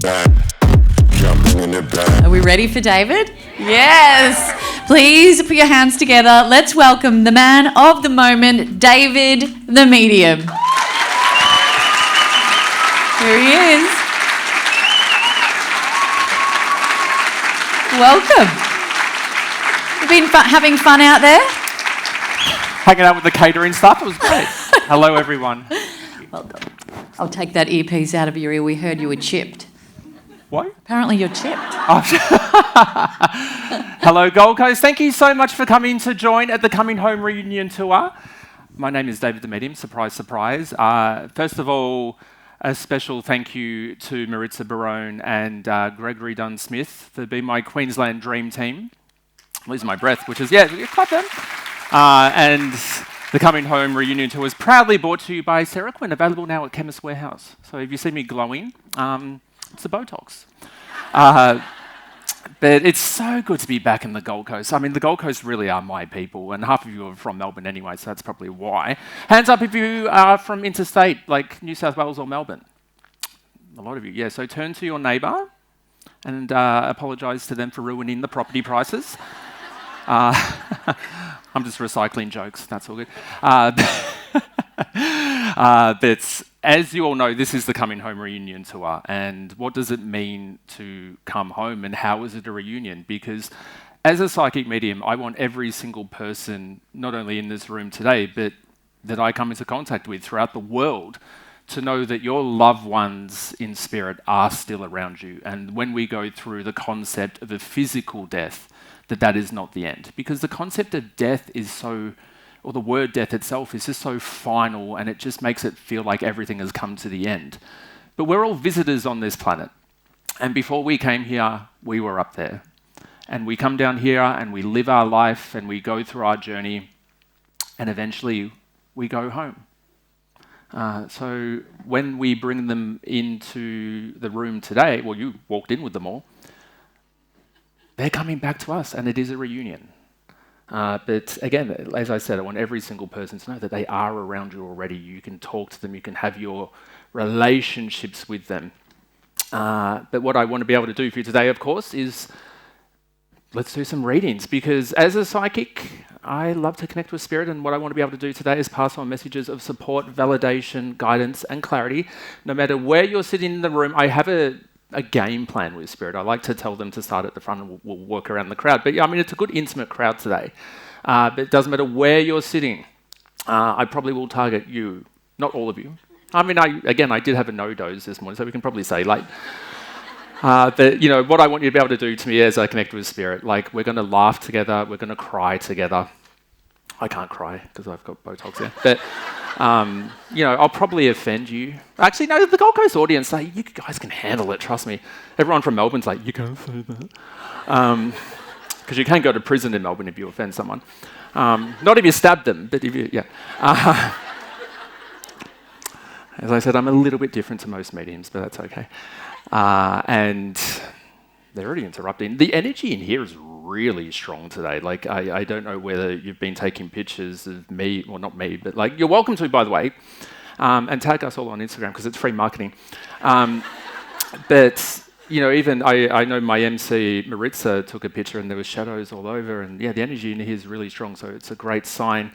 back, jumping in the back. Are we ready for David? Yes. Please put your hands together. Let's welcome the man of the moment, David the Medium. Here he is. Welcome. You've been having fun out there? Hanging out with the catering staff, it was great. Hello, everyone. Well done. I'll take that earpiece out of your ear. We heard you were chipped. What? Apparently you're chipped. Oh. Hello, Gold Coast. Thank you so much for coming to join at the Coming Home Reunion Tour. My name is David the Medium. Surprise, surprise. First of all, a special thank you to Maritza Barone and Gregory Dunn-Smith for being my Queensland dream team. I'm losing my breath, which is, clap them. And the Coming Home Reunion Tour is proudly brought to you by CeraQuin, available now at Chemist Warehouse. So if you see me glowing, it's the Botox. But it's so good to be back in the Gold Coast. I mean, the Gold Coast really are my people, and half of you are from Melbourne anyway, so that's probably why. Hands up if you are from interstate, like New South Wales or Melbourne. A lot of you, yeah. So turn to your neighbour and apologise to them for ruining the property prices. I'm just recycling jokes, that's all good. But as you all know, this is the Coming Home Reunion Tour, and what does it mean to come home, and how is it a reunion? Because as a psychic medium, I want every single person, not only in this room today, but that I come into contact with throughout the world, to know that your loved ones in spirit are still around you. And when we go through the concept of a physical death, that is not the end. Because the concept of death is so, or the word death itself is just so final, and it just makes it feel like everything has come to the end. But we're all visitors on this planet. And before we came here, we were up there. And we come down here and we live our life and we go through our journey, and eventually we go home. So when we bring them into the room today, well, you walked in with them all, they're coming back to us, and it is a reunion. But again, as I said, I want every single person to know that they are around you already. You can talk to them, you can have your relationships with them. But what I want to be able to do for you today, of course, is let's do some readings, because as a psychic, I love to connect with spirit, and what I want to be able to do today is pass on messages of support, validation, guidance, and clarity. No matter where you're sitting in the room, I have a game plan with spirit. I like to tell them to start at the front and we'll work around the crowd. But yeah, I mean, it's a good intimate crowd today. But it doesn't matter where you're sitting. I probably will target you, not all of you. I mean, I did have a no-dose this morning, so we can probably say late. But you know, what I want you to be able to do to me as I connect with spirit, like we're going to laugh together, we're going to cry together. I can't cry because I've got Botox there. But you know, I'll probably offend you. Actually, no, the Gold Coast audience, like, you guys can handle it, trust me. Everyone from Melbourne's like, you can't say that. Because you can go to prison in Melbourne if you offend someone. Not if you stab them, but if you, yeah. As I said, I'm a little bit different to most mediums, but that's okay. And they're already interrupting. The energy in here is really strong today. Like, I don't know whether you've been taking pictures of me, well, not me, but like, you're welcome to, by the way, and tag us all on Instagram because it's free marketing. But, you know, even I know my MC, Maritza, took a picture and there was shadows all over, and yeah, the energy in here is really strong, so it's a great sign.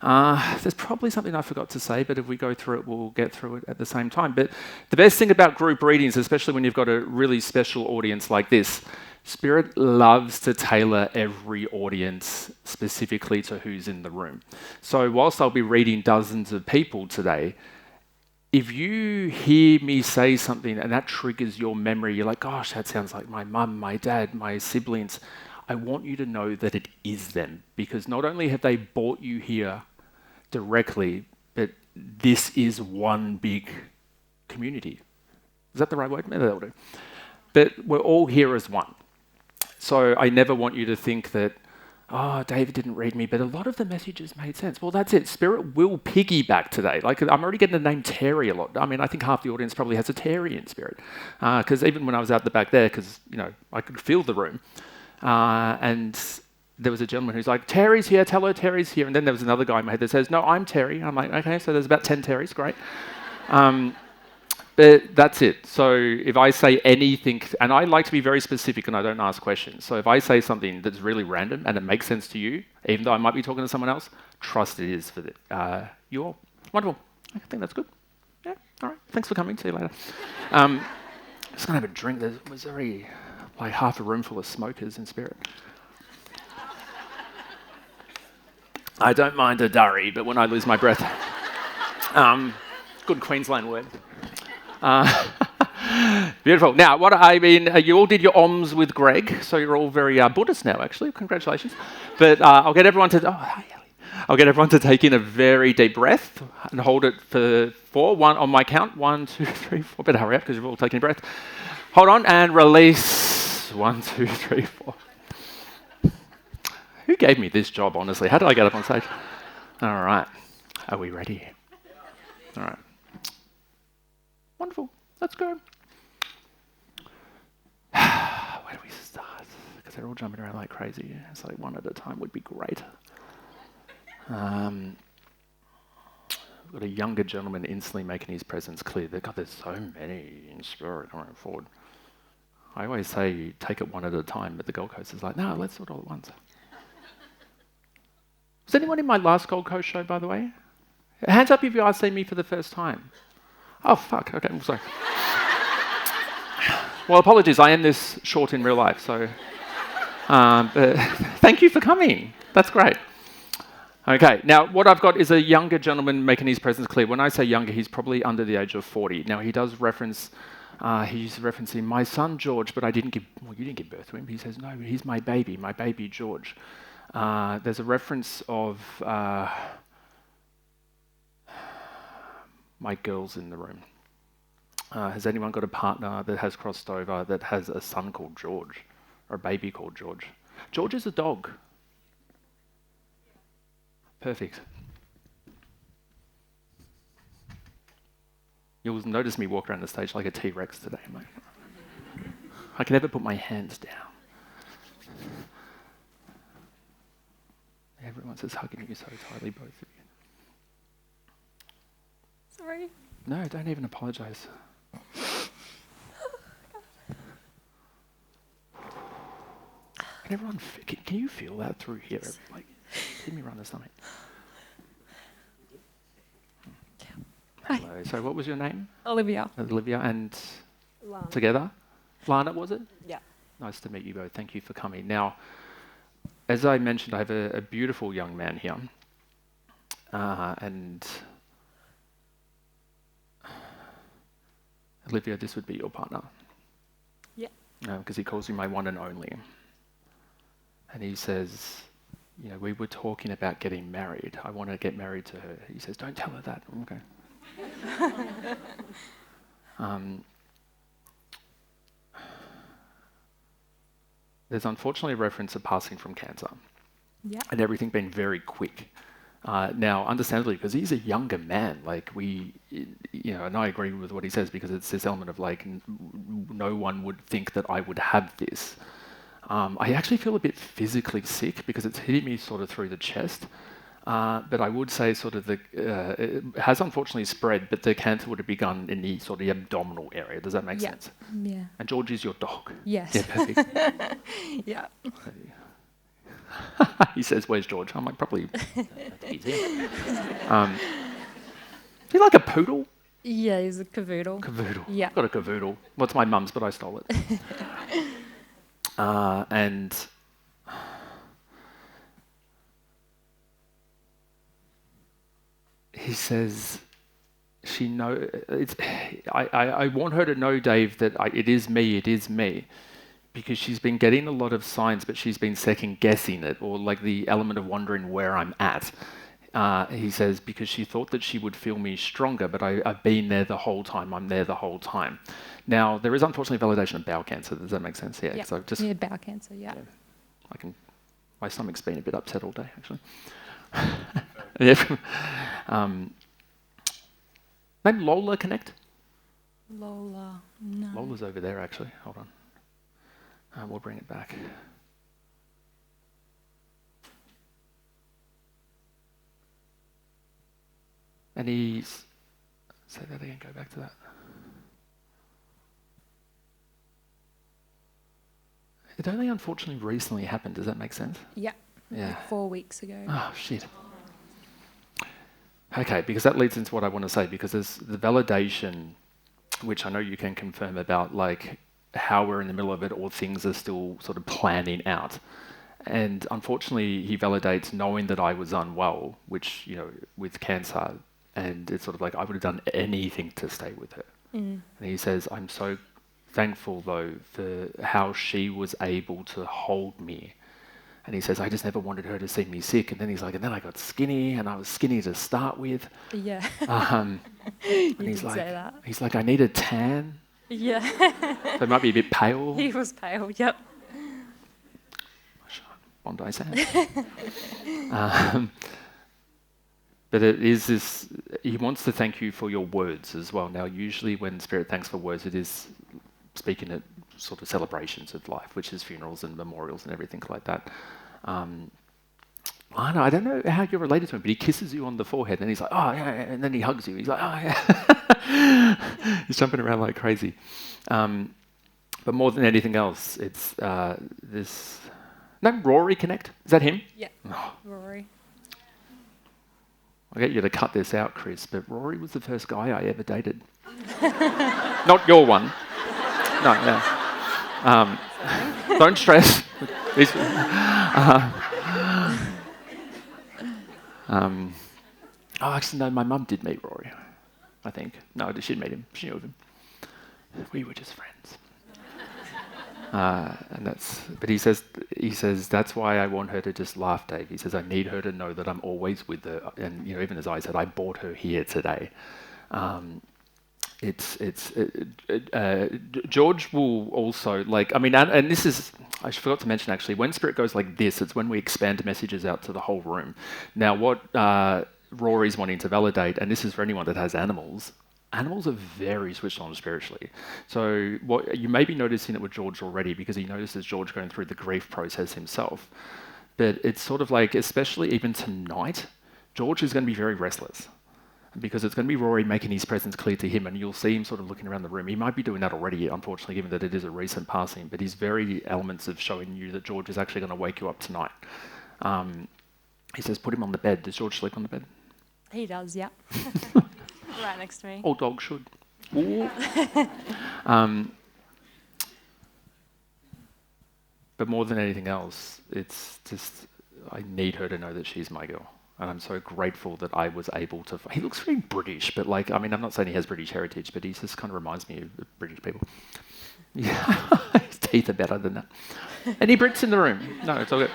There's probably something I forgot to say, but if we go through it, we'll get through it at the same time. But the best thing about group readings, especially when you've got a really special audience like this, Spirit loves to tailor every audience specifically to who's in the room. So whilst I'll be reading dozens of people today, if you hear me say something and that triggers your memory, you're like, gosh, that sounds like my mum, my dad, my siblings, I want you to know that it is them, because not only have they brought you here directly, but this is one big community. Is that the right word? Maybe that'll do. But we're all here as one. So I never want you to think that, oh, David didn't read me, but a lot of the messages made sense. Well, that's it. Spirit will piggyback today. Like, I'm already getting the name Terry a lot. I mean, I think half the audience probably has a Terry in spirit. Because even when I was out the back there, because, you know, I could feel the room. And there was a gentleman who's like, Terry's here, tell her Terry's here. And then there was another guy in my head that says, no, I'm Terry. I'm like, okay, so there's about 10 Terrys, great. But that's it. So if I say anything, and I like to be very specific and I don't ask questions. So if I say something that's really random and it makes sense to you, even though I might be talking to someone else, trust it is for you all. Wonderful. I think that's good. Yeah, all right. Thanks for coming. See you later. Just going to have a drink. There was already like half a room full of smokers in Spirit. I don't mind a durry, but when I lose my breath. Good Queensland word. Beautiful. Now, what I mean, you all did your OMS with Greg, so you're all very Buddhist now, actually. Congratulations. But I'll get everyone to... I'll get everyone to take in a very deep breath and hold it for 4. One on my count. 1, 2, 3, 4. Better hurry up because you've all taken a breath. Hold on and release. 1, 2, 3, 4. Who gave me this job, honestly? How did I get up on stage? All right. Are we ready? All right. Wonderful. Let's go. Where do we start? Because they're all jumping around like crazy. It's like one at a time would be great. We've got a younger gentleman instantly making his presence clear. God, there's so many in Spirit going forward. I always say take it one at a time, but the Gold Coast is like, no, let's do it all at once. Was anyone in my last Gold Coast show, by the way? Hands up if you are seeing me for the first time. Oh, fuck. Okay, I'm sorry. Well, apologies. I am this short in real life, so... but thank you for coming. That's great. Okay, now what I've got is a younger gentleman making his presence clear. When I say younger, he's probably under the age of 40. Now, he does reference... he's referencing my son, George, but I didn't give... Well, you didn't give birth to him. He says, no, he's my baby George. There's a reference of... my girls in the room. Has anyone got a partner that has crossed over that has a son called George or a baby called George? George is a dog. Perfect. You'll notice me walk around the stage like a T-Rex today. I can never put my hands down. Everyone's just hugging you so tightly, both of you. Sorry. No, don't even apologise. Can everyone? Can you feel that through here? Like, give me around the stomach. Hello. So, what was your name? Olivia. Olivia and Lana. together, Lana, was it? Yeah. Nice to meet you both. Thank you for coming. Now, as I mentioned, I have a beautiful young man here, and Olivia, this would be your partner. Yeah. Because he calls you my one and only. And he says, you know, we were talking about getting married. I want to get married to her. He says, don't tell her that. Okay. There's unfortunately a reference of passing from cancer. Yeah. And everything being very quick. Now, understandably, because he's a younger man, like and I agree with what he says because it's this element of like, no one would think that I would have this. I actually feel a bit physically sick because it's hitting me sort of through the chest. But I would say sort of it has unfortunately spread, but the cancer would have begun in the sort of abdominal area. Does that make sense? Yeah. And George is your dog. Yes. Yeah, perfect. Yeah. He says, where's George? I'm like, probably, he's here. Is he like a poodle? Yeah, he's a cavoodle. Cavoodle. Yeah. I've got a cavoodle. Well, it's my mum's, but I stole it. And he says, I want her to know, Dave, that it is me, because she's been getting a lot of signs, but she's been second guessing it, or like the element of wondering where I'm at. He says, because she thought that she would feel me stronger, but I've been there the whole time. I'm there the whole time. Now, there is unfortunately validation of bowel cancer. Does that make sense? Yeah. So just, yeah, bowel cancer, yeah. My stomach's been a bit upset all day, actually. Yeah. Maybe Lola connect? Lola, no. Lola's over there, actually. Hold on. We'll bring it back. And say that again, go back to that. It only unfortunately recently happened. Does that make sense? Yeah. Yeah. Like 4 weeks ago. Oh, shit. Okay, because that leads into what I want to say, because there's the validation, which I know you can confirm about, like, how we're in the middle of it or things are still sort of planning out. And unfortunately, he validates knowing that I was unwell, which, you know, with cancer, and it's sort of like I would have done anything to stay with her. And he says, I'm so thankful, though, for how she was able to hold me. And he says, I just never wanted her to see me sick. And then he's like, and then I got skinny, and I was skinny to start with. Yeah. And You he's did like, say that. he's like, I need a tan. Yeah. So it might be a bit pale. He was pale, yep. Bondi Sand. But it is this, he wants to thank you for your words as well. Now, usually when Spirit thanks for words, it is speaking at sort of celebrations of life, which is funerals and memorials and everything like that. I don't know how you're related to him, but he kisses you on the forehead and he's like, oh, yeah, and then he hugs you. He's like, oh, yeah. He's jumping around like crazy. But more than anything else, it's this... No, Rory Connect. Is that him? Yeah. Oh. Rory. I'll get you to cut this out, Chris, but Rory was the first guy I ever dated. Not your one. No, yeah. Don't stress. Actually, no, my mum did meet Rory, I think. No, she didn't meet him. She knew of him. We were just friends. But he says that's why I want her to just laugh, Dave. He says I need her to know that I'm always with her, and you know, even as I said, I brought her here today. George will also and this is, I forgot to mention actually, when Spirit goes like this, it's when we expand messages out to the whole room. Now, what Rory's wanting to validate, and this is for anyone that has animals. Animals are very switched on spiritually. So what you may be noticing it with George already, because he notices George going through the grief process himself. But it's sort of like, especially even tonight, George is going to be very restless, because it's going to be Rory making his presence clear to him, and you'll see him sort of looking around the room. He might be doing that already, unfortunately, given that it is a recent passing, but he's very elements of showing you that George is actually going to wake you up tonight. He says, put him on the bed. Does George sleep on the bed? He does, yeah. Right next to me. All dogs should. But more than anything else, it's just, I need her to know that she's my girl. And I'm so grateful that I was able to... He looks very British, but like, I mean, I'm not saying he has British heritage, but he just kind of reminds me of British people. Yeah, his teeth are better than that. Any Brits in the room? No, it's all good.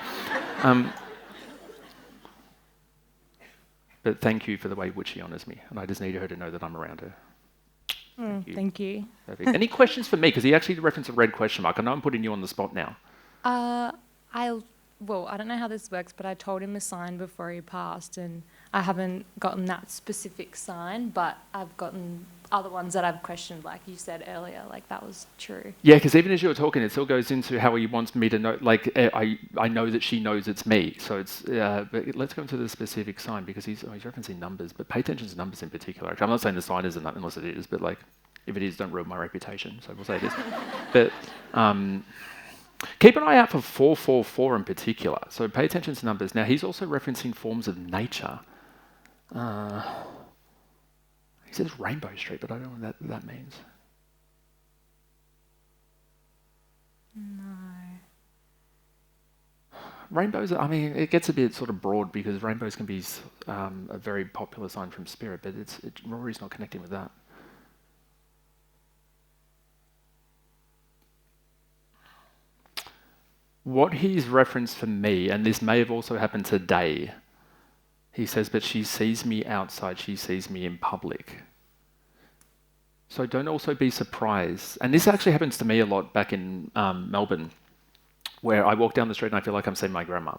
But thank you for the way which she honours me, and I just need her to know that I'm around her. Thank you. Perfect. Any questions for me? Because he actually referenced a red question mark. I know I'm putting you on the spot now. I don't know how this works, but I told him a sign before he passed, and I haven't gotten that specific sign, but I've gotten other ones that I've questioned, like you said earlier, like that was true. Yeah, because even as you were talking, it still goes into how he wants me to know, like, I know that she knows it's me. So it's, but let's go into the specific sign, because he's referencing numbers, but pay attention to numbers in particular. Actually, I'm not saying the sign isn't, unless it is, but like, if it is, don't ruin my reputation, so we'll say it is. But keep an eye out for 444 in particular. So pay attention to numbers. Now, he's also referencing forms of nature. He says Rainbow Street, but I don't know what that means. No. Rainbows, I mean, it gets a bit sort of broad, because rainbows can be a very popular sign from Spirit, but Rory's not connecting with that. What he's referenced for me, and this may have also happened today, he says, but she sees me outside, she sees me in public. So don't also be surprised. And this actually happens to me a lot back in Melbourne, where I walk down the street and I feel like I'm seeing my grandma.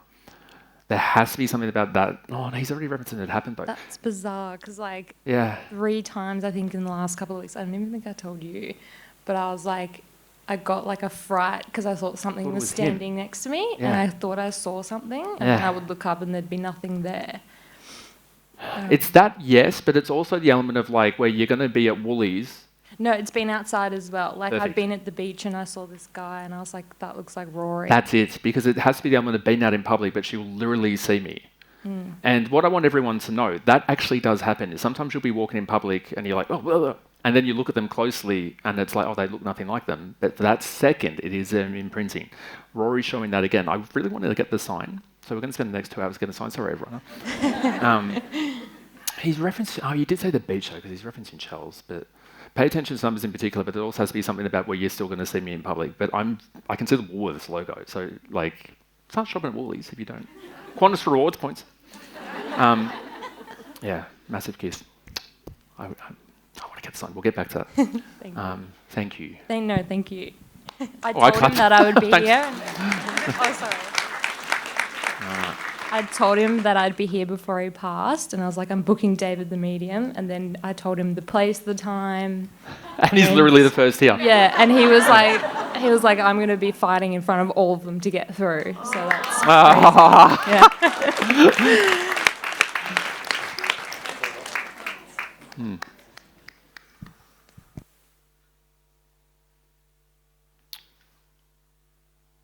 There has to be something about that. Oh, no, he's already referencing it happened, though. That's bizarre, because like 3 times, I think, in the last couple of weeks, I don't even think I told you, but I was like, I got like a fright because I thought something was standing next to me, and I thought I saw something, and I would look up and there'd be nothing there. It's that, yes, but it's also the element of like where you're going to be at Woolies No, it's been outside as well. Like, Perfect. I'd been at the beach and I saw this guy and I was like, that looks like Rory. That's it, because it has to be the woman that been out in public, but she will literally see me. And what I want everyone to know, that actually does happen. Is sometimes you'll be walking in public and you're like, oh, blah, blah, and then you look at them closely and it's like, oh, they look nothing like them. But for that second, it is imprinting. Rory's showing that again. I really wanted to get the sign, so we're going to spend the next 2 hours getting the sign. Sorry, everyone. He's referencing, oh, you did say the beach though, because he's referencing shells, but pay attention to numbers in particular, but there also has to be something about where you're still going to see me in public. But I can see the Woolworths logo, so like, start shopping at Woolies if you don't. Qantas rewards points. Yeah, massive kiss. I want to get the sign. We'll get back to that. Thank you. No, thank you. I Oh, I told him clapped. that I would be Thanks. here. Oh, sorry. I told him that I'd be here before he passed, and I was like, I'm booking David the medium, and then I told him the place, the time. And he's literally the first here. Yeah, and he was like, I'm going to be fighting in front of all of them to get through. So that's crazy. Yeah.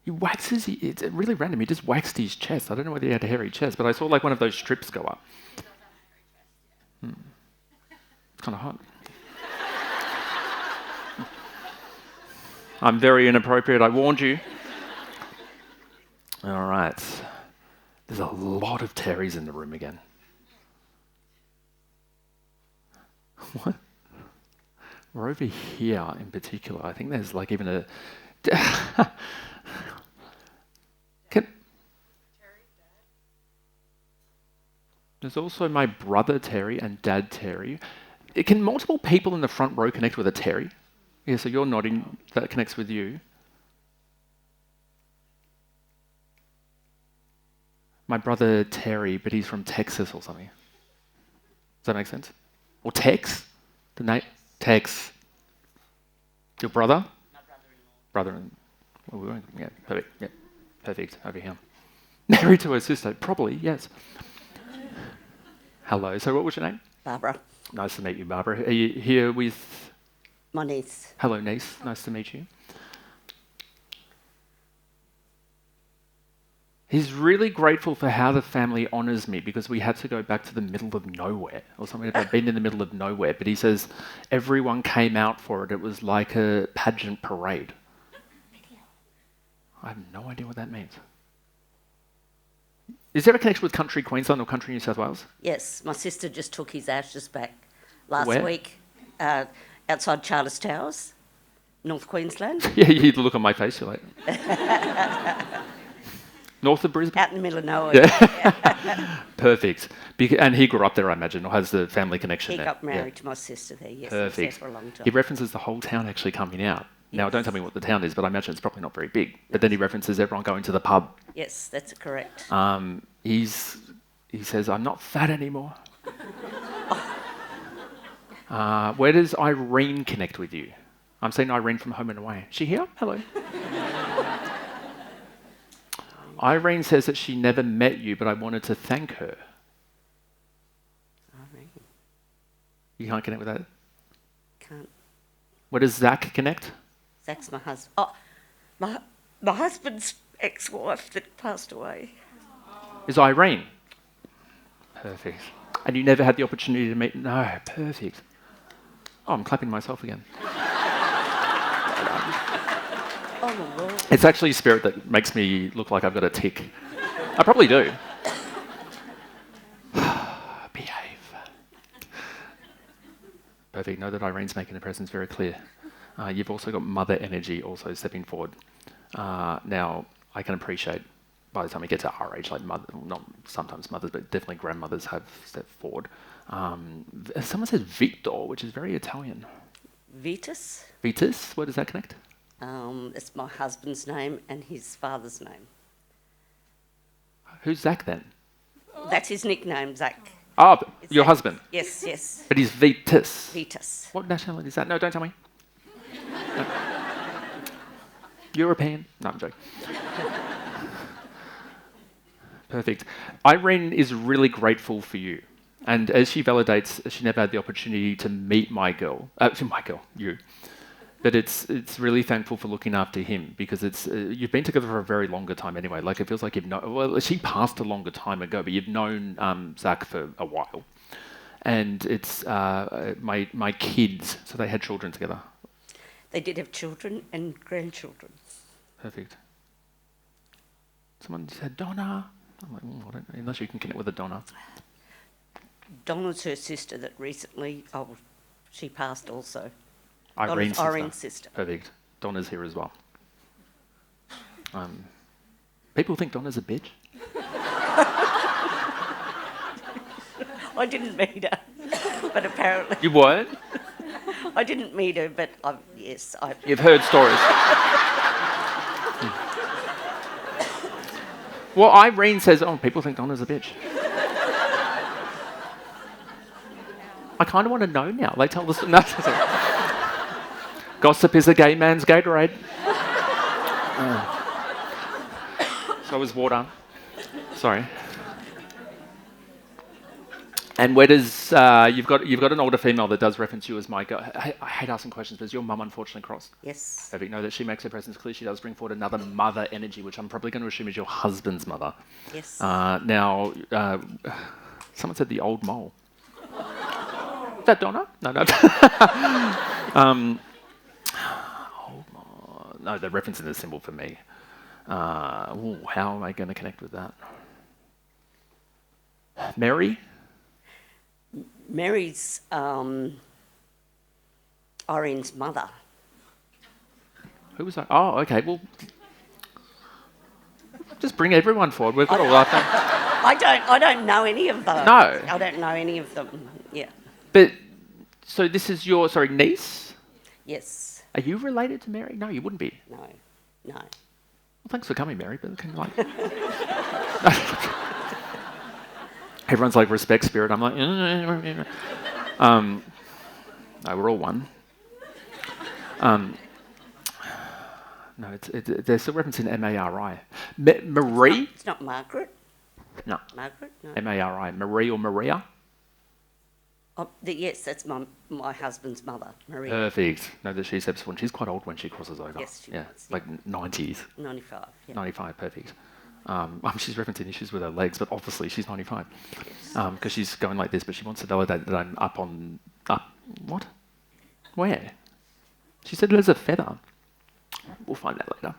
He waxes, it's really random, he just waxed his chest. I don't know whether he had a hairy chest, but I saw like one of those strips go up. It's kind of hot. I'm very inappropriate, I warned you. All right. There's a lot of Terrys in the room again. What? We're over here in particular. I think there's like even a... There's also my brother Terry and dad Terry. Can multiple people in the front row connect with a Terry? Yeah, so you're nodding, that connects with you. My brother Terry, but he's from Texas or something. Does that make sense? Or Tex? The name? Tex. Your brother? My brother-in-law. Brother-in-law. Yeah, perfect. Yeah, perfect. Over here. Married to her sister? Probably, yes. Hello. So what was your name? Barbara. Nice to meet you, Barbara. Are you here with... My niece. Hello, niece. Nice to meet you. He's really grateful for how the family honours me because we had to go back to the middle of nowhere or something about being in the middle of nowhere. But he says everyone came out for it. It was like a pageant parade. I have no idea what that means. Is there a connection with country Queensland or country New South Wales? Yes, my sister just took his ashes back last Where? week outside Charters Towers, North Queensland. Yeah, you look on my face, you're like... North of Brisbane? Out in the middle of nowhere. Yeah. Perfect. And he grew up there, I imagine, or has the family connection He there? got married to my sister there, yes. Perfect. He was there for a long time. He references the whole town actually coming out. Now, don't tell me what the town is, but I imagine it's probably not very big. But then he references everyone going to the pub. Yes, that's correct. He says, I'm not fat anymore. Where does Irene connect with you? I'm seeing Irene from Home and Away. Is she here? Hello. Irene says that she never met you, but I wanted to thank her. Irene. You can't connect with that? Can't. Where does Zach connect? Zach's my husband. Oh, my husband's ex-wife that passed away. Is Irene? Perfect. And you never had the opportunity to meet? No, perfect. Oh, I'm clapping myself again. Oh, Lord. It's actually spirit that makes me look like I've got a tick. I probably do. Behave. Perfect. Know that Irene's making the presence very clear. You've also got mother energy also stepping forward. Now, I can appreciate by the time we get to our age, like mother, not sometimes mothers, but definitely grandmothers have stepped forward. Someone says Victor, which is very Italian. Vitus. Vitus, where does that connect? It's my husband's name and his father's name. Who's Zach then? That's his nickname, Zach. Oh, It's your Zach. husband. Yes, yes. But he's Vitus. Vitus. What nationality is that? No, don't tell me. No. European? No, I'm joking. Perfect. Irene is really grateful for you. And as she validates, she never had the opportunity to meet you. But it's really thankful for looking after him, because it's you've been together for a very longer time anyway. Like, it feels like you've known. Well, she passed a longer time ago, but you've known Zach for a while. And it's my kids. So they had children together. They did have children and grandchildren. Perfect. Someone said Donna. I'm like, I don't know, unless you can connect with a Donna. Donna's her sister that recently, she passed also. Irene's Irene's sister. Perfect. Donna's here as well. People think Donna's a bitch. I didn't meet her, but apparently... You what? I didn't meet her, but yes. You've heard stories. Well, Irene says, people think Donna's a bitch. I kind of want to know now. They tell us... No. Gossip is a gay man's Gatorade. So is water. Sorry. And where does you've got an older female that does reference you as my girl. I hate asking questions, but is your mum unfortunately crossed? Yes. Perfect. Know that she makes her presence clear. She does bring forward another mother energy, which I'm probably going to assume is your husband's mother. Yes. Now, someone said the old mole. Is that Donna? No. No, they're referencing the symbol for me. How am I going to connect with that? Mary? Mary's Irene's mother. Who was that? Oh, okay. Well, just bring everyone forward. We've got all that. I don't know any of them. No. I don't know any of them. Yeah. But, so this is your, niece? Yes. Are you related to Mary? No, you wouldn't be. No. Well, thanks for coming, Mary, but can everyone's like, respect spirit. I'm like, no, we're all one. No, they're still referencing M-A-R-I. Marie? It's not Margaret. No. Margaret? No. M-A-R-I. Marie or Maria? Yes, that's my husband's mother, Maria. Perfect. No, that she's one. She's quite old when she crosses over. Yes, she was. Like 90s. 95. Yeah. 95, perfect. She's referencing issues with her legs, but obviously she's 95. Because she's going like this, but she wants to validate that I'm up. What? Where? She said there's a feather. We'll find that later.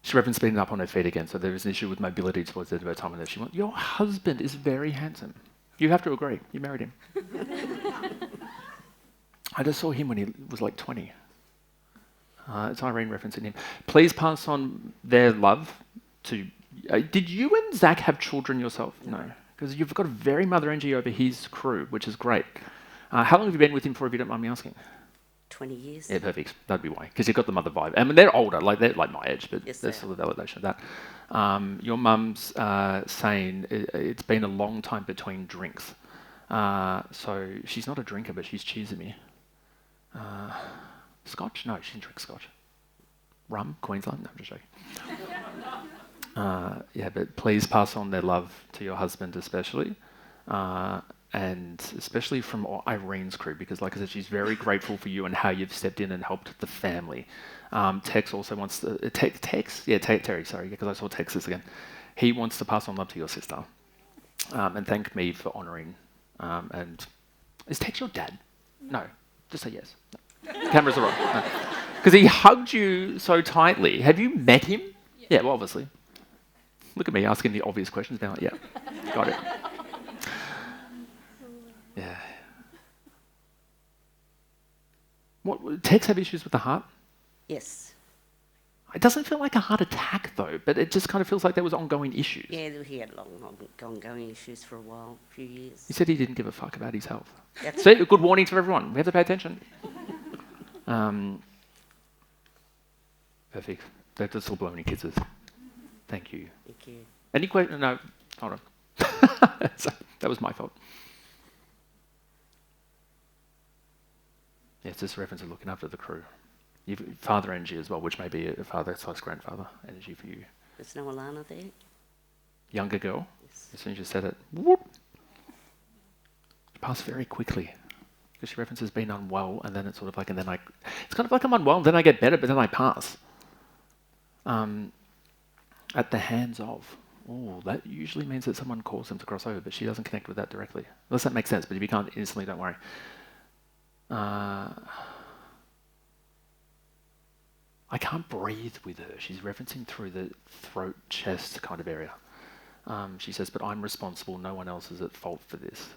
She referenced being up on her feet again, so there is an issue with mobility towards the end of her time. And your husband is very handsome. You have to agree. You married him. I just saw him when he was like 20. It's Irene referencing him. Please pass on their love to... did you and Zach have children yourself? No. Because you've got a very mother energy over his crew, which is great. How long have you been with him for, if you don't mind me asking? 20 years. Yeah, perfect. That'd be why. Because you've got the mother vibe. I mean, they're older, they're like my age, but yes, there's sort of validation of that. Your mum's saying it's been a long time between drinks. So she's not a drinker, but she's cheesing me. Scotch? No, she didn't drink scotch. Rum? Queensland? No, I'm just joking. But please pass on their love to your husband especially. And especially from Irene's crew, because like I said, she's very grateful for you and how you've stepped in and helped the family. Tex also wants to... Terry, sorry, because I saw Texas again. He wants to pass on love to your sister and thank me for honouring. And is Tex your dad? No, just say yes. No. Cameras are on. Because he hugged you so tightly. Have you met him? Yeah, well, obviously. Look at me asking the obvious questions now. Yeah, got it. Yeah. What? Tex have issues with the heart? Yes. It doesn't feel like a heart attack though, but it just kind of feels like there was ongoing issues. Yeah, he had ongoing issues for a while, a few years. He said he didn't give a fuck about his health. That's See, good warning to everyone. We have to pay attention. Perfect. That's all blowing kisses. Thank you. Thank you. Any question? No, hold on. That was my fault. Yeah, it's just a reference of looking after the crew. You've father energy as well, which may be a father/grandfather energy for you. There's no Alana there? Younger girl? Yes. As soon as you said it, whoop. pass very quickly. Because she references being unwell, and then it's sort of like, it's kind of like I'm unwell, and then I get better, but then I pass. At the hands of. Oh, that usually means that someone calls them to cross over, but she doesn't connect with that directly. Unless that makes sense, but if you can't instantly, don't worry. I can't breathe with her. She's referencing through the throat, chest kind of area. She says, but I'm responsible. No one else is at fault for this.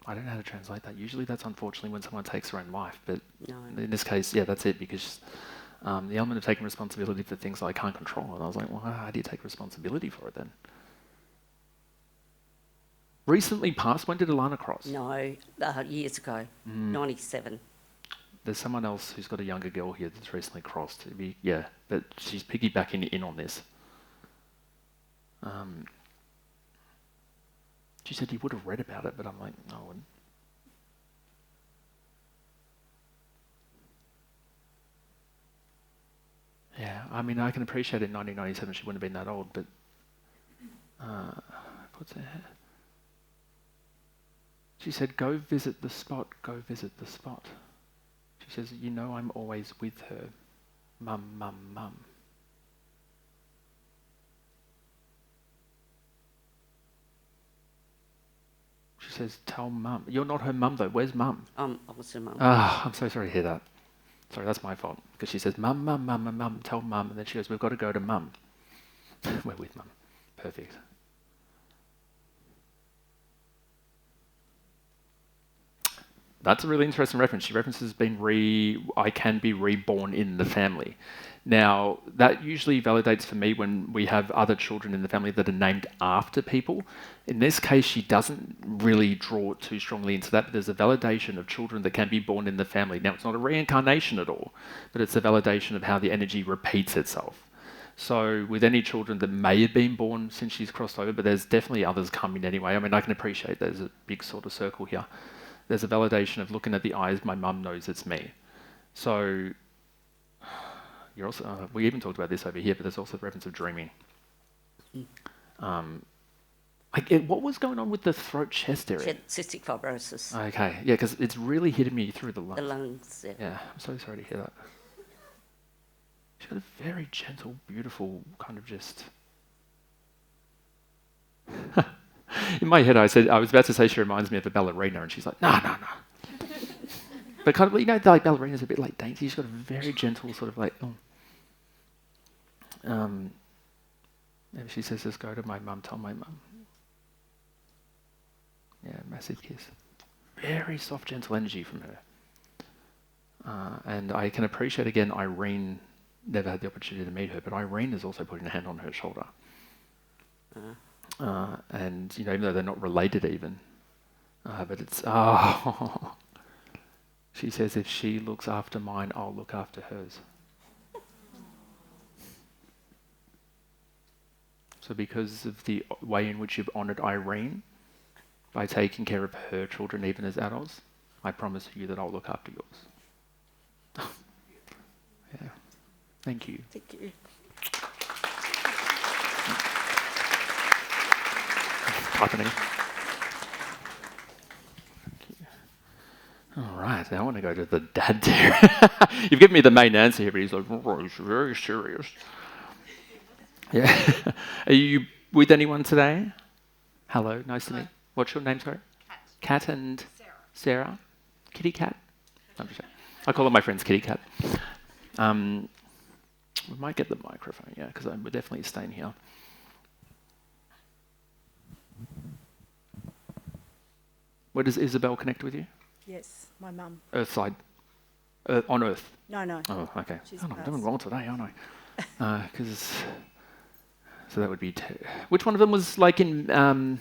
I don't know how to translate that. Usually that's unfortunately when someone takes their own life, but in this case, yeah, that's it, because the element of taking responsibility for things I can't control. And I was like, well, how do you take responsibility for it then? Recently passed, when did Alana cross? No, years ago, 97. There's someone else who's got a younger girl here that's recently crossed. Yeah, but she's piggybacking in on this. She said he would have read about it, but I'm like, no, I wouldn't. Yeah, I mean, I can appreciate in 1997 she wouldn't have been that old, but what's her hair? She said, go visit the spot, go visit the spot. She says, you know I'm always with her. Mum, mum, mum. She says, tell mum. You're not her mum though. Where's mum? I was her mum. I'm so sorry to hear that. Sorry, that's my fault. Because she says, mum, mum, mum, mum, mum, tell mum. And then she goes, we've got to go to mum. We're with mum. Perfect. That's a really interesting reference. She references I can be reborn in the family. Now, that usually validates for me when we have other children in the family that are named after people. In this case, she doesn't really draw too strongly into that, but there's a validation of children that can be born in the family. Now, it's not a reincarnation at all, but it's a validation of how the energy repeats itself. So with any children that may have been born since she's crossed over, but there's definitely others coming anyway. I mean, I can appreciate there's a big sort of circle here. There's a validation of looking at the eyes, my mum knows it's me. So you're also, we even talked about this over here, but there's also the reference of dreaming. What was going on with the throat chest area? She had cystic fibrosis. Okay, yeah, because it's really hitting me through the lungs. The lungs, yeah. Yeah, I'm so sorry to hear that. She's got a very gentle, beautiful kind of just... In my head, I was about to say she reminds me of a ballerina, and she's like, no. But kind of, you know, like ballerinas are a bit like dainty. She's got a very gentle sort of like, and she says, just go to my mum, tell my mum. Yeah, massive kiss. Very soft, gentle energy from her. And I can appreciate, again, Irene, never had the opportunity to meet her, but Irene is also putting a hand on her shoulder. And, you know, even though they're not related even, but it's, she says, if she looks after mine, I'll look after hers. So because of the way in which you've honoured Irene, by taking care of her children even as adults, I promise you that I'll look after yours. Yeah. Thank you. Thank you. Happening. All right, now I want to go to the dad there. You've given me the main answer here, but he's like, oh, he's very serious. Yeah. Are you with anyone today? Hello, nice to meet you. What's your name, sorry? Cat and Sarah. Kitty Cat? I'm just I call all my friends Kitty Cat. We might get the microphone, yeah, because we're definitely staying here. Where does Isabel connect with you? Yes, my mum. Earth side. On Earth? No. Oh, okay. She's I'm passed. doing well today, aren't I? So that would be... Which one of them was like in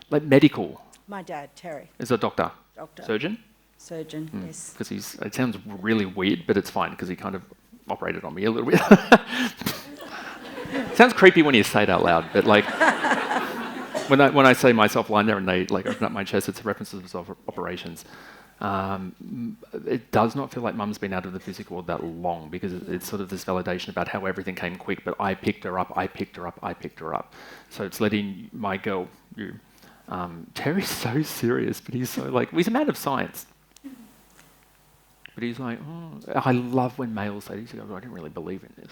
like medical? My dad, Terry. Is a doctor? Doctor. Surgeon? Surgeon, yes. Because it sounds really weird, but it's fine because he kind of operated on me a little bit. Sounds creepy when you say it out loud, but like... When I say myself lying there and they like open up my chest, it's references of operations. It does not feel like Mum's been out of the physical world that long, because it's sort of this validation about how everything came quick, but I picked her up, I picked her up, I picked her up. So it's letting my girl, you, Terry's so serious, but he's so like, he's a man of science. But he's like, I love when males say this, he goes, I didn't really believe in this.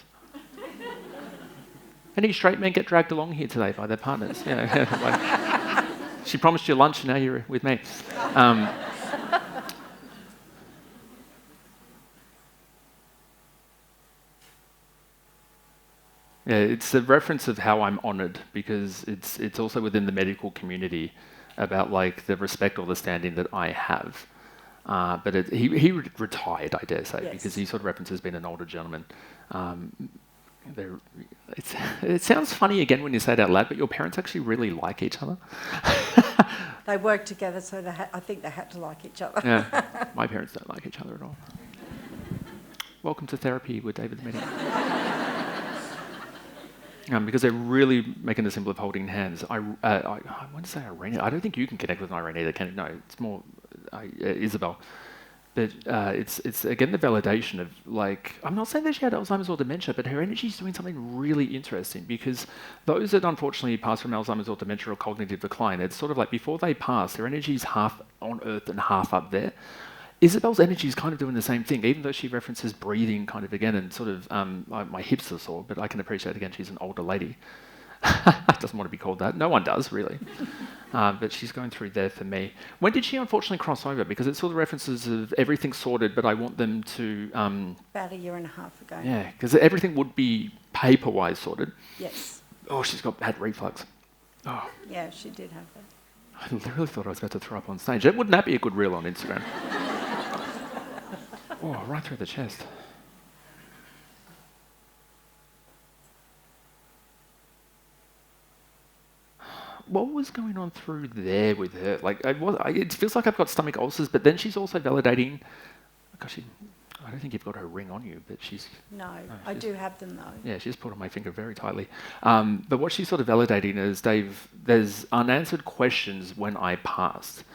Any straight men get dragged along here today by their partners? You know, like, she promised you lunch, now you're with me. Yeah, it's a reference of how I'm honoured, because it's also within the medical community about like the respect or the standing that I have. But he retired, I dare say, because he sort of references being an older gentleman. It sounds funny again when you say it out loud, but your parents actually really like each other. They work together, so I think they had to like each other. Yeah, my parents don't like each other at all. Welcome to therapy with David the Medium. Because they're really making the symbol of holding hands. I want to say Irene. I don't think you can connect with Irene either, can you? No, it's more Isabel. But it's again the validation of, like, I'm not saying that she had Alzheimer's or dementia, but her energy is doing something really interesting, because those that unfortunately pass from Alzheimer's or dementia or cognitive decline, it's sort of like before they pass, their energy is half on Earth and half up there. Isabel's energy is kind of doing the same thing, even though she references breathing kind of again, and sort of, my hips are sore, but I can appreciate, again, she's an older lady. Doesn't want to be called that. No one does, really. But she's going through there for me. When did she unfortunately cross over? Because it sort of references of everything sorted, but I want them to... About a year and a half ago. Yeah, because everything would be paper-wise sorted. Yes. Oh, she's got bad reflux. Oh. Yeah, she did have that. I literally thought I was about to throw up on stage. Wouldn't that be a good reel on Instagram? Oh, right through the chest. What was going on through there with her? Like, it feels like I've got stomach ulcers, but then she's also validating. Gosh, I don't think you've got her ring on you, but she's... No, I do have them though. Yeah, she's put on my finger very tightly. But what she's sort of validating is, Dave, there's unanswered questions when I passed.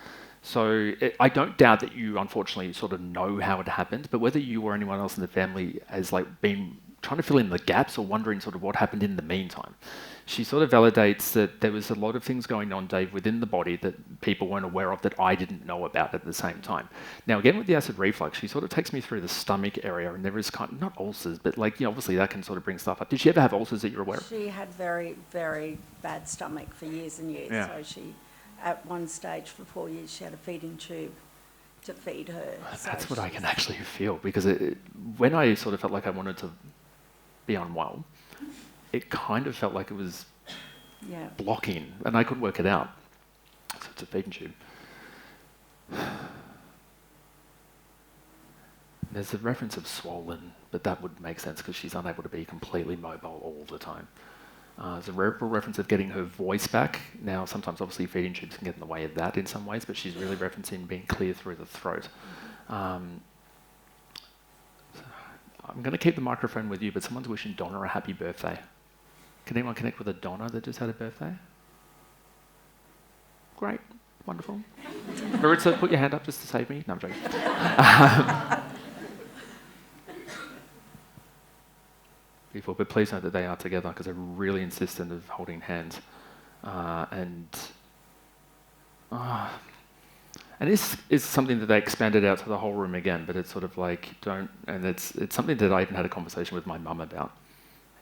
So I don't doubt that you unfortunately sort of know how it happened, but whether you or anyone else in the family has like been trying to fill in the gaps or wondering sort of what happened in the meantime. She sort of validates that there was a lot of things going on, Dave, within the body that people weren't aware of, that I didn't know about at the same time. Now, again, with the acid reflux, she sort of takes me through the stomach area, and there is kind of, not ulcers, but like, you know, obviously that can sort of bring stuff up. Did she ever have ulcers that you're aware of? She had very, very bad stomach for years and years. Yeah. So she, at one stage for 4 years, she had a feeding tube to feed her. That's what I can actually feel, because when I sort of felt like I wanted to be unwell, it kind of felt like it was blocking, and I couldn't work it out. So it's a feeding tube. There's a reference of swollen, but that would make sense because she's unable to be completely mobile all the time. There's a reference of getting her voice back. Now, sometimes obviously feeding tubes can get in the way of that in some ways, but she's really referencing being clear through the throat. I'm going to keep the microphone with you, but someone's wishing Donna a happy birthday. Can anyone connect with a Donna that just had a birthday? Great. Wonderful. Maritza, put your hand up just to save me. No, I'm joking. Beautiful, but please note that they are together because they're really insistent of holding hands. And this is something that they expanded out to the whole room again, but it's sort of like, it's something that I even had a conversation with my mum about.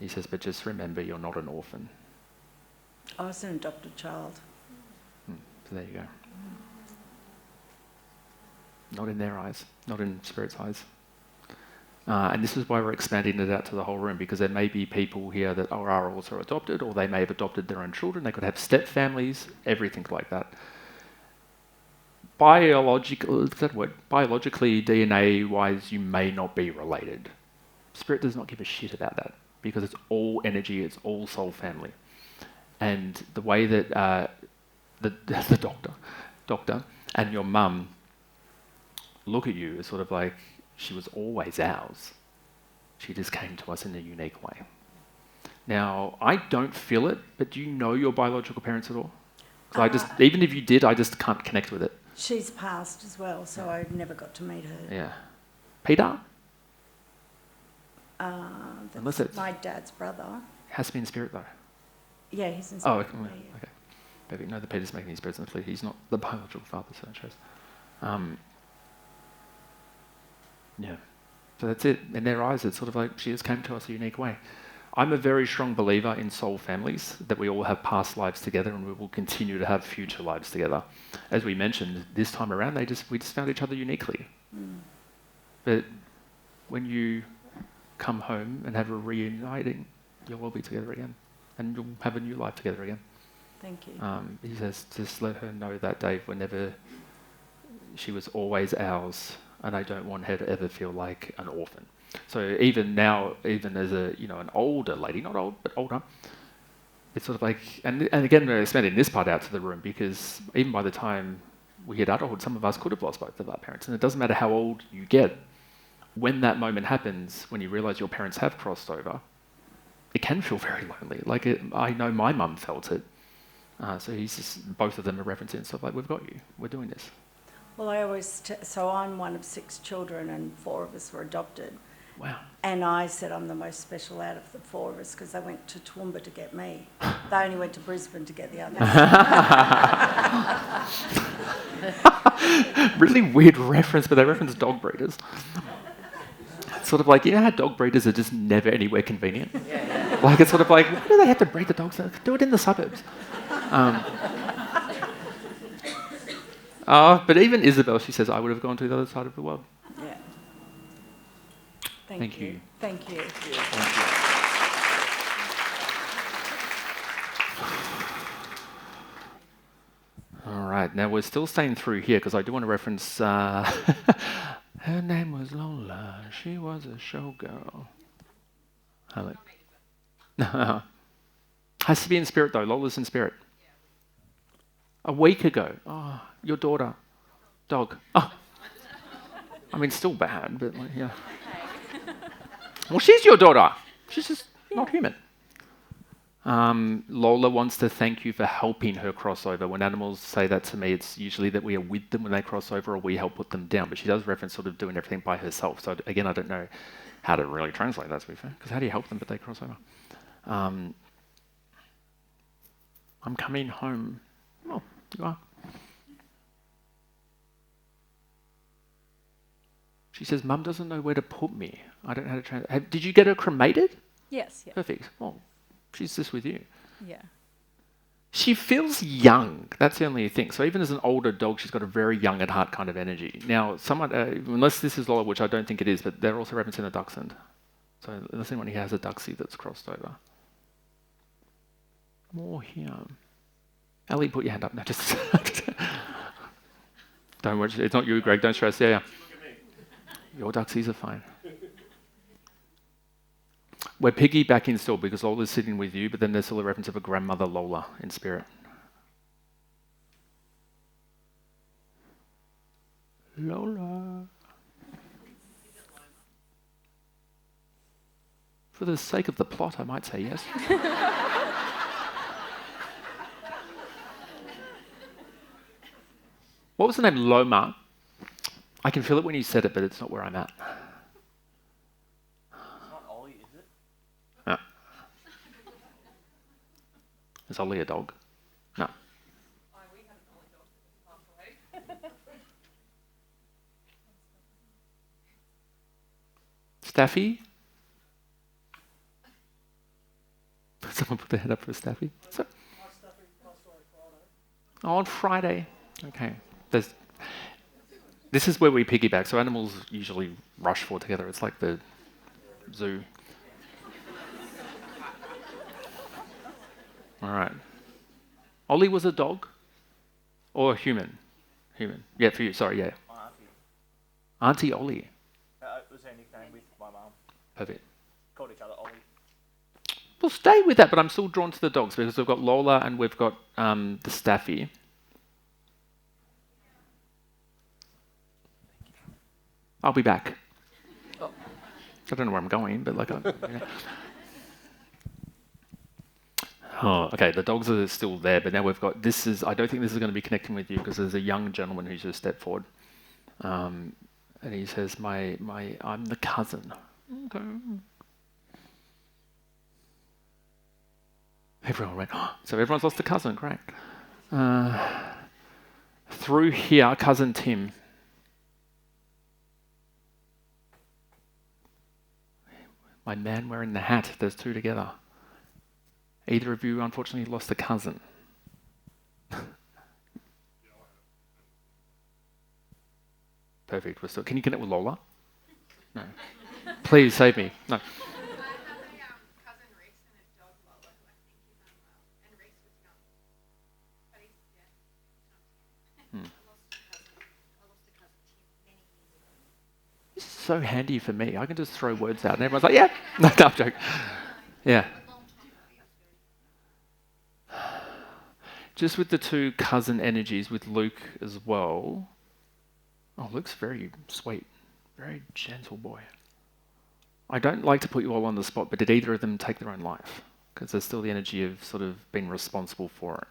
He says, but just remember, you're not an orphan. I was an adopted child. So there you go. Not in their eyes, not in Spirit's eyes. And this is why we're expanding it out to the whole room, because there may be people here that are also adopted, or they may have adopted their own children. They could have step families, everything like that. Biologically, DNA-wise, you may not be related. Spirit does not give a shit about that, because it's all energy, it's all soul family. And the way that the doctor and your mum look at you is sort of like, she was always ours. She just came to us in a unique way. Now, I don't feel it, but do you know your biological parents at all? Even if you did, I just can't connect with it. She's passed as well, so I never got to meet her. Yeah. Peter? That's my dad's brother. Has to be in spirit, though. Yeah, he's in Oh, spirit. okay. Okay. Maybe no, the Peter's making his spirits in the fleet. He's not the biological father, so it shows. Yeah. So that's it. In their eyes, it's sort of like she just came to us a unique way. I'm a very strong believer in soul families, that we all have past lives together and we will continue to have future lives together. As we mentioned, this time around, we just found each other uniquely. But when you come home and have a reuniting, you'll all be together again. And you'll have a new life together again. Thank you. He says, just let her know that, Dave, whenever she was always ours, and I don't want her to ever feel like an orphan. So even now, even as an older lady, not old, but older, it's sort of like, and again, we're expanding this part out to the room, because even by the time we hit adulthood, some of us could have lost both of our parents. And it doesn't matter how old you get, when that moment happens, when you realise your parents have crossed over, it can feel very lonely. Like, I know my mum felt it. So both of them are referencing stuff like, we've got you, we're doing this. Well, I always, so I'm one of 6 children and 4 of us were adopted. Wow. And I said I'm the most special out of the 4 of us because they went to Toowoomba to get me. They only went to Brisbane to get the others. Really weird reference, but they reference dog breeders. It's sort of like, you know how dog breeders are just never anywhere convenient? Yeah. Like, it's sort of like, why do they have to breed the dogs? Do it in the suburbs. But even Isabel, she says, I would have gone to the other side of the world. Yeah. Thank you. Thank you. All right, now we're still staying through here because I do want to reference, her name was Lola. She was a showgirl. Has to be in spirit though. Lola's in spirit. A week ago. Oh, your daughter. Dog. Oh. I mean, still bad, but like, yeah. Well, she's your daughter. She's just not human. Lola wants to thank you for helping her cross over. When animals say that to me, it's usually that we are with them when they cross over or we help put them down. But she does reference sort of doing everything by herself. So again, I don't know how to really translate that, to be fair. Because how do you help them but they cross over? I'm coming home. Oh, you are. She says, Mum doesn't know where to put me. I don't know how to translate. Did you get her cremated? Yes. Yeah. Perfect. Well, she's just with you. Yeah. She feels young. That's the only thing. So even as an older dog, she's got a very young at heart kind of energy. Now, someone, unless this is Lola, which I don't think it is, but they're also referencing a dachshund. So unless anyone here has a duxie that's crossed over. More here. Ellie, put your hand up. No, just... Don't worry. It's not you, Greg. Don't stress. Yeah. Your duxies are fine. We're piggybacking still because Lola's sitting with you, but then there's still a reference of a grandmother Lola in spirit. Lola. For the sake of the plot, I might say yes. What was the name? Loma. I can feel it when you said it, but it's not where I'm at. Is Ollie a dog? No. Staffy? Someone put their head up for a Staffy? So, on Friday. Okay. This is where we piggyback. So animals usually rush for together. It's like the zoo. All right. Ollie was a dog? Or a human? Human. Yeah, for you. Sorry, yeah. My auntie. Auntie Ollie. It was her nickname with my mum. Perfect. Called each other Ollie. We'll stay with that, but I'm still drawn to the dogs because we've got Lola and we've got the Staffy. I'll be back. Oh. I don't know where I'm going, but like... Oh, okay, the dogs are still there, but now we've got, this is, I don't think this is going to be connecting with you because there's a young gentleman who's just stepped forward. And he says, I'm the cousin. Okay. Everyone went, oh, so everyone's lost a cousin, great. Through here, cousin Tim. My man wearing the hat, there's two together. Either of you, unfortunately, lost a cousin. Perfect. We're still, can you connect with Lola? No. Please save me. No. This is so handy for me. I can just throw words out and everyone's like, yeah. No, I'm joking. Yeah. Just with the two cousin energies with Luke as well. Oh, Luke's very sweet, very gentle boy. I don't like to put you all on the spot, but did either of them take their own life? Because there's still the energy of sort of being responsible for it.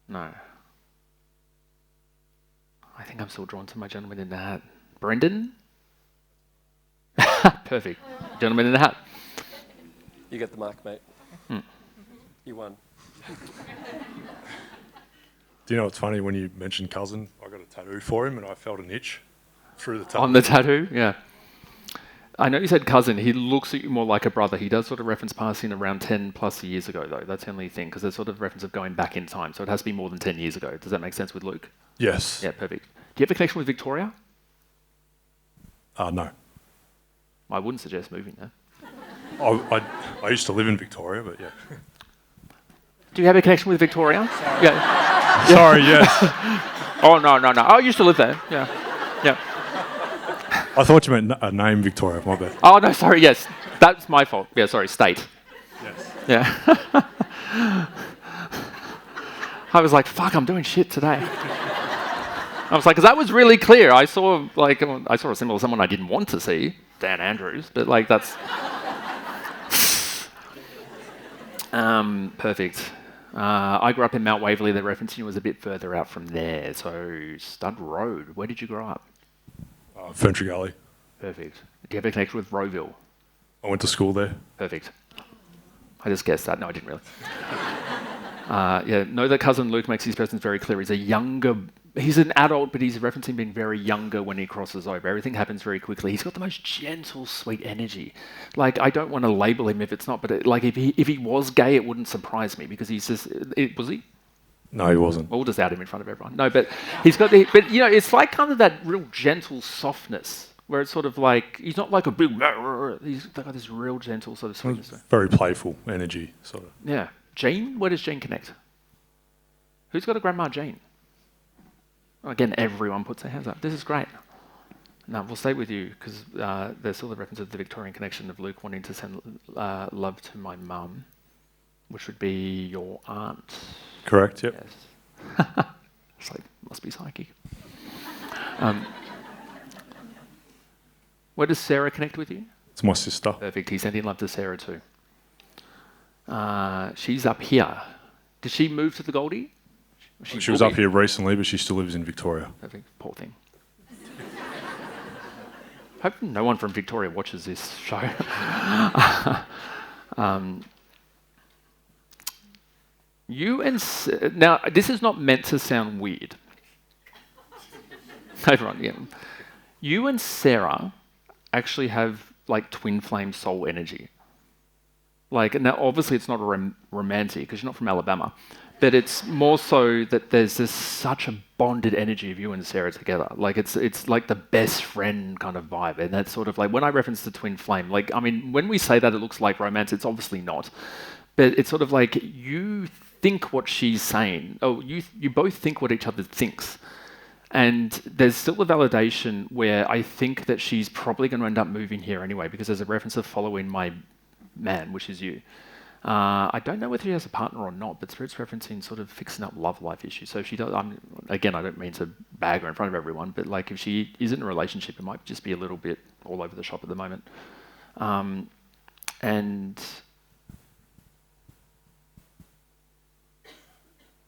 No. I think I'm still drawn to my gentleman in the hat. Brendan? Perfect. Gentleman in the hat. You get the mark, mate. You won. Do you know what's funny? When you mentioned cousin, I got a tattoo for him and I felt an itch through the tattoo. On the tattoo? Yeah. I know you said cousin. He looks at you more like a brother. He does sort of reference passing around 10 plus years ago, though. That's the only thing, because there's sort of reference of going back in time. So it has to be more than 10 years ago. Does that make sense with Luke? Yes. Yeah, perfect. Do you have a connection with Victoria? No. I wouldn't suggest moving there. I used to live in Victoria, but yeah. Do you have a connection with Victoria? Yeah. Sorry, yes. Oh, no. I used to live there. Yeah. I thought you meant a name, Victoria, my bad. Oh, no, sorry, yes. That's my fault. Yeah, sorry, state. Yes. Yeah. I was like, fuck, I'm doing shit today. I was like, because that was really clear. I saw a symbol of someone I didn't want to see, Dan Andrews, but like that's... Perfect. I grew up in Mount Waverley. The referencing was a bit further out from there. So, Stud Road. Where did you grow up? Ferntree Gully. Perfect. Do you have a connection with Rowville? I went to school there. Perfect. I just guessed that. No, I didn't really. Know that cousin Luke makes his presence very clear. He's an adult, but he's referencing being very younger when he crosses over. Everything happens very quickly. He's got the most gentle, sweet energy. Like, I don't want to label him if it's not, but if he was gay, it wouldn't surprise me because he's just, was he? No, he wasn't. We'll just out him in front of everyone. No, but he's got it's like kind of that real gentle softness where it's sort of like, he's not like a big, he's got this real gentle sort of sweetness. Very playful energy, sort of. Yeah. Jean, where does Jean connect? Who's got a grandma Jean? Again, everyone puts their hands up. This is great. Now, we'll stay with you because there's still the reference of the Victorian connection of Luke wanting to send love to my mum, which would be your aunt. Correct, yep. Yes. It's like, must be psychic. Where does Sarah connect with you? It's my sister. Perfect. He's sending love to Sarah too. She's up here. Did she move to the Goldie? She was up here recently, but she still lives in Victoria. Perfect. Poor thing. Hope no one from Victoria watches this show. Now, this is not meant to sound weird. Everyone, yeah. You and Sarah actually have like twin flame soul energy. Like, now obviously it's not a romantic because you're not from Alabama, but it's more so that there's this such a bonded energy of you and Sarah together. Like it's like the best friend kind of vibe, and that's sort of like when I reference the twin flame. Like, I mean, when we say that it looks like romance, it's obviously not, but it's sort of like you think what she's saying. Oh, you both think what each other thinks. And there's still a validation where I think that she's probably going to end up moving here anyway because there's a reference of following my man, which is you. I don't know whether she has a partner or not, but Spirit's referencing sort of fixing up love life issues. So if she does, again, I don't mean to bag her in front of everyone, but like if she is in a relationship, it might just be a little bit all over the shop at the moment. And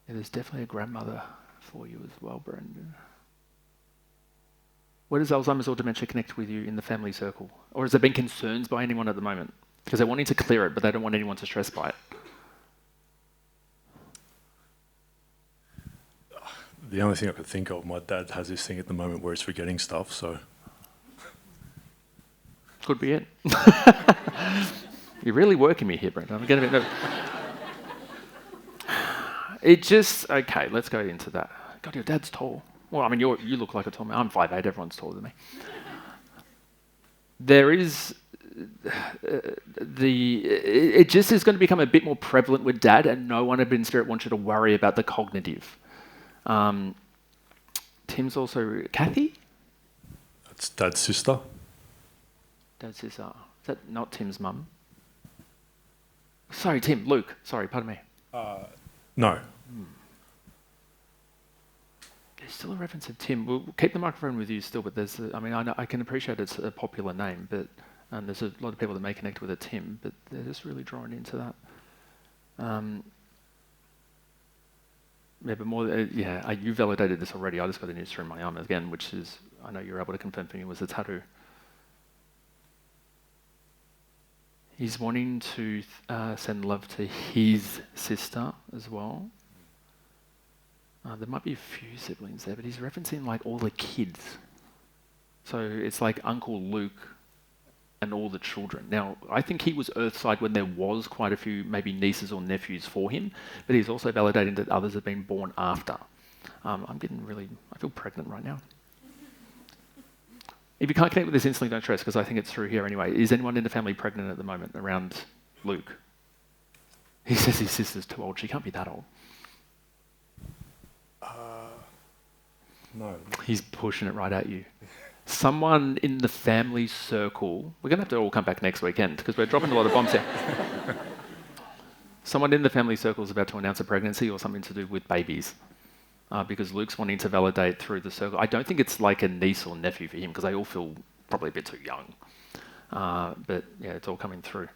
there's definitely a grandmother for you as well, Brendan. Where does Alzheimer's or dementia connect with you in the family circle? Or has there been concerns by anyone at the moment? Because they're wanting to clear it, but they don't want anyone to stress by it. The only thing I could think of, my dad has this thing at the moment where he's forgetting stuff, so... Could be it. You're really working me here, Brendan. I'm getting a bit nervous. It just... Okay, let's go into that. God, your dad's tall. Well, I mean, you look like a tall man. I'm 5'8", everyone's taller than me. There is... it just is going to become a bit more prevalent with Dad, and no one in spirit wants you to worry about the cognitive. Tim's also... Kathy? That's Dad's sister. Dad's sister. Is that not Tim's mum? Sorry, Tim. Luke. Sorry, pardon me. No. There's still a reference of Tim. We'll keep the microphone with you still, but there's... I can appreciate it's a popular name, but there's a lot of people that may connect with a Tim, but they're just really drawn into that. But more... you validated this already. I just got a noose through my arm again, which is... I know you're able to confirm for me was a tattoo. He's wanting to send love to his sister as well. There might be a few siblings there, but he's referencing like all the kids. So it's like Uncle Luke and all the children. Now, I think he was Earthside when there was quite a few maybe nieces or nephews for him, but he's also validating that others have been born after. I feel pregnant right now. If you can't connect with this instantly, don't stress, because I think it's through here anyway. Is anyone in the family pregnant at the moment around Luke? He says his sister's too old. She can't be that old. No. He's pushing it right at you. Someone in the family circle... We're going to have to all come back next weekend, because we're dropping a lot of bombs here. Someone in the family circle is about to announce a pregnancy or something to do with babies. Because Luke's wanting to validate through the circle. I don't think it's like a niece or nephew for him, because they all feel probably a bit too young. But yeah, it's all coming through.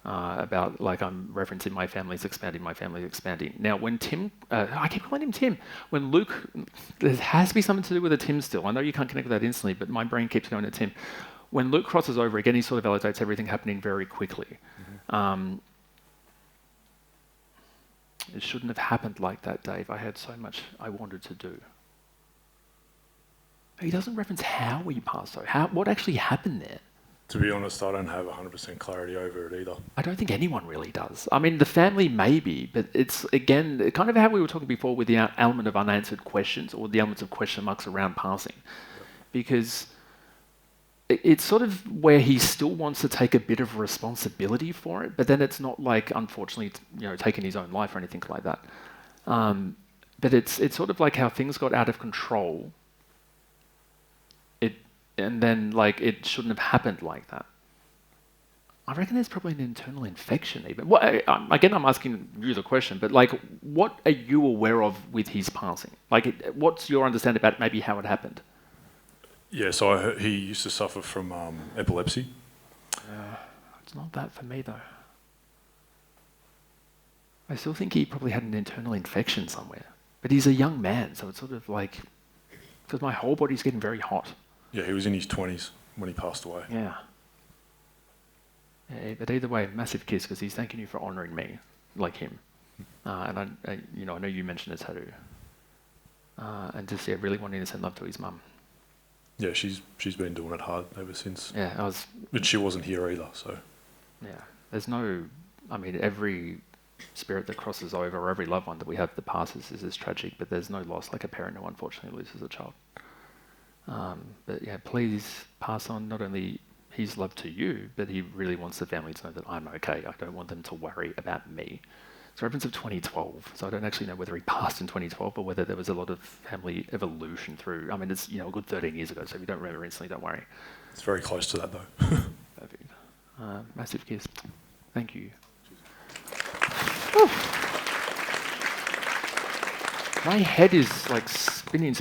About, like, I'm referencing my family's expanding. Now, when Tim... I keep calling him Tim. When Luke... There has to be something to do with a Tim still. I know you can't connect with that instantly, but my brain keeps going to Tim. When Luke crosses over, again, he sort of validates everything happening very quickly. It shouldn't have happened like that, Dave. I had so much I wanted to do. He doesn't reference how he passed, though. What actually happened there? To be honest, I don't have 100% clarity over it either. I don't think anyone really does. I mean, the family maybe, but it's, again, kind of how we were talking before with the element of unanswered questions or the elements of question marks around passing. Because it's sort of where he still wants to take a bit of responsibility for it, but then it's not like, unfortunately, taking his own life or anything like that. But it's sort of like how things got out of control. And then, like, it shouldn't have happened like that. I reckon there's probably an internal infection even. Again, I'm asking you the question, but, like, what are you aware of with his passing? Like, what's your understanding about maybe how it happened? Yeah, so I heard he used to suffer from epilepsy. It's not that for me, though. I still think he probably had an internal infection somewhere. But he's a young man, so it's sort of like... Because my whole body's getting very hot. Yeah, he was in his 20s when he passed away. Yeah. But either way, massive kiss, because he's thanking you for honouring me, like him. And I know you mentioned a tattoo. And just really wanting to send love to his mum. Yeah, she's been doing it hard ever since. Yeah, But she wasn't here either, so... Yeah, there's no... I mean, every spirit that crosses over, or every loved one that we have that passes is tragic, but there's no loss like a parent who unfortunately loses a child. But yeah, please pass on not only his love to you, but he really wants the family to know that I'm okay. I don't want them to worry about me. It's a reference of 2012, so I don't actually know whether he passed in 2012 or whether there was a lot of family evolution through. I mean, it's a good 13 years ago, so if you don't remember instantly, don't worry. It's very close to that, though. Perfect. Massive kiss. Thank you. My head is like spinning.